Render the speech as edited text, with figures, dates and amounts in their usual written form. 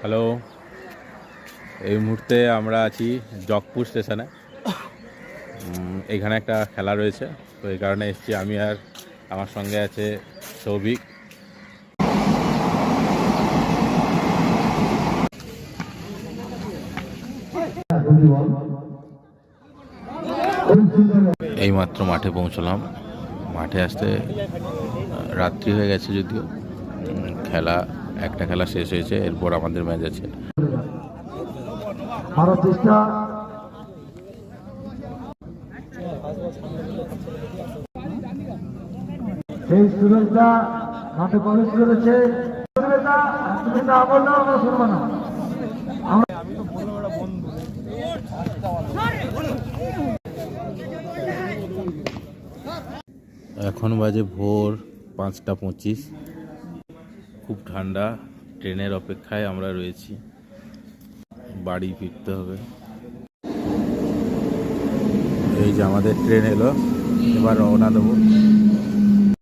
Hello, এই মুহূর্তে আমরা আছি জকপুর স্টেশনে। এখানে একটা খেলা রয়েছে, তো এই কারণে এসেছি আমি, আর আমার সঙ্গে আছে সৌভিক। এইমাত্র মাঠে পৌঁছলাম। মাঠে আসতে রাত্রি হয়ে গেছে, যদিও একটা খেলা শেষ হয়েছে, এরপর আমাদের ম্যাচ আছে। সেই স্টুডেন্টরা মাঠে প্রবেশ করেছে। তুমি না বললে আমরা শুনবো না। এখন বাজে ভোর 5:25। খুব ঠান্ডা, ট্রেনের অপেক্ষায় আমরা রয়েছি। বাড়ি ফিরতে হবে। এই যে আমাদের ট্রেন এলো, এবার রওনা দেবো।